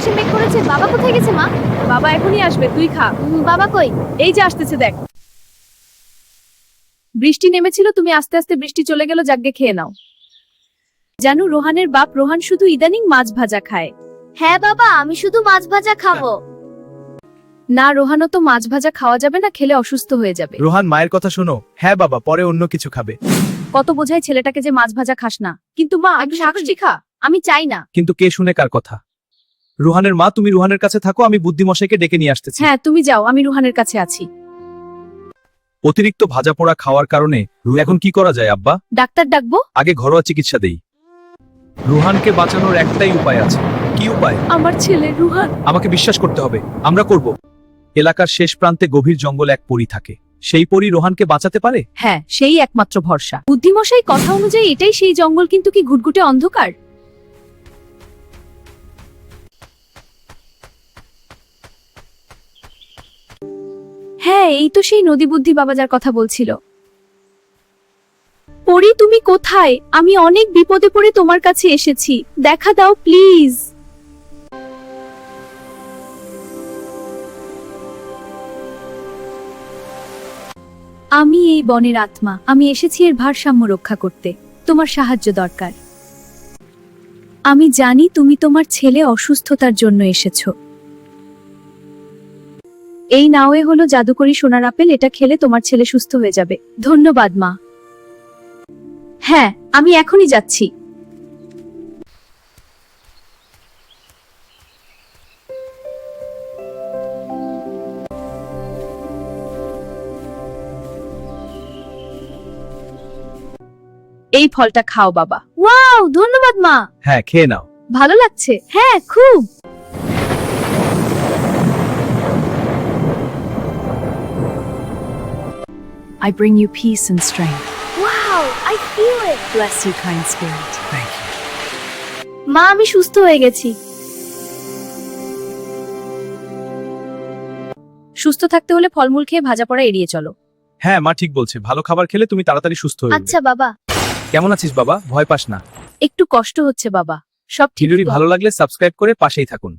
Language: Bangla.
আকাশে মেঘ করেছে। বাবা কোথায় গেছে মা? বাবা এখনই আসবে, তুই খা। বাবা কই? এই যে আসতেছে, দেখ। বৃষ্টি নেমেছিল, তুমি আস্তে আস্তে বৃষ্টি চলে গেল, জাগ্গে খেয়ে নাও। জানু, রোহানের বাপ রোহান শুধু ইদানিং মাছ ভাজা খায়। হ্যাঁ বাবা, আমি শুধু মাছ ভাজা খাবো। না, রোহানও তো মাছ ভাজা খাওয়া যাবে না, খেলে অসুস্থ হয়ে যাবে। রোহান, মায়ের কথা শোনো। হ্যাঁ বাবা, পরে অন্য কিছু খাবে। কত বোঝায় ছেলেটাকে যে মাছ ভাজা খাস না, কিন্তু মা একটু শাকসবজি খা। আমি চাই না। কিন্তু কে শুনে কার কথা? রোহানের মা, তুমি রোহানের কাছে থাকো, আমি বুদ্ধিমশাইকে ডেকে নিয়ে আসতেছি। হ্যাঁ তুমি যাও, আমি রোহানের কাছে আছি। অতিরিক্ত ভাজা পোড়া খাওয়ার কারণে এখন কি করা যায় আব্বা? ডাক্তার ডাকবো? আগে ঘরোয়া চিকিৎসা দেই। রোহানকে বাঁচানোর একটাই উপায় আছে। কি উপায়? আমার ছেলে রোহান। আমাকে বিশ্বাস করতে হবে, আমরা করব। এলাকার শেষ প্রান্তে গভীর জঙ্গলে এক পরী থাকে। সেই পরী রোহানকে বাঁচাতে পারে। হ্যাঁ, সেই একমাত্র ভরসা। বুদ্ধিমশাই কথা অনুযায়ী এটাই সেই জঙ্গল, কিন্তু কি ঘুটঘুটে অন্ধকার। হ্যাঁ, এই তো সেই নদী। বুদ্ধি বাবা যার কথা বলছিল। পরি, তুমি কোথায়? আমি অনেক বিপদে পড়ে তোমার কাছে এসেছি, দেখা দাও প্লিজ। আমি এই বনের আত্মা, আমি এসেছি এর ভারসাম্য রক্ষা করতে। তোমার সাহায্য দরকার। আমি জানি তুমি তোমার ছেলে অসুস্থতার জন্য এসেছো। এই নাওয়ে হলো জাদুকরি সোনার আপেল, এটা খেলে তোমার ছেলে সুস্থ হয়ে যাবে। ধন্যবাদ মা। হ্যাঁ, আমি এখনই যাচ্ছি। এই ফলটা খাও বাবা। ওয়াও, ধন্যবাদ মা। হ্যাঁ, খেয়ে নাও। ভালো লাগছে? হ্যাঁ, খুব। I bring you peace and strength. Wow, I feel it. Bless you, kind spirit. Thank you. মা, আমি সুস্থ হয়ে গেছি। সুস্থ থাকতে হলে ফলমূল খেয়ে ভাজা পোড়া এড়িয়ে চলো। হ্যাঁ, মা ঠিক বলছে। ভালো খাবার খেলে তুমি তাড়াতাড়ি সুস্থ হয়ে আচ্ছা যাবে। বাবা। কেমন আছিস বাবা? ভয় পাস না। একটু কষ্ট হচ্ছে বাবা, সব ঠিক ভিডিওটি হবে। ভালো লাগলে সাবস্ক্রাইব করে পাশেই থাকুন।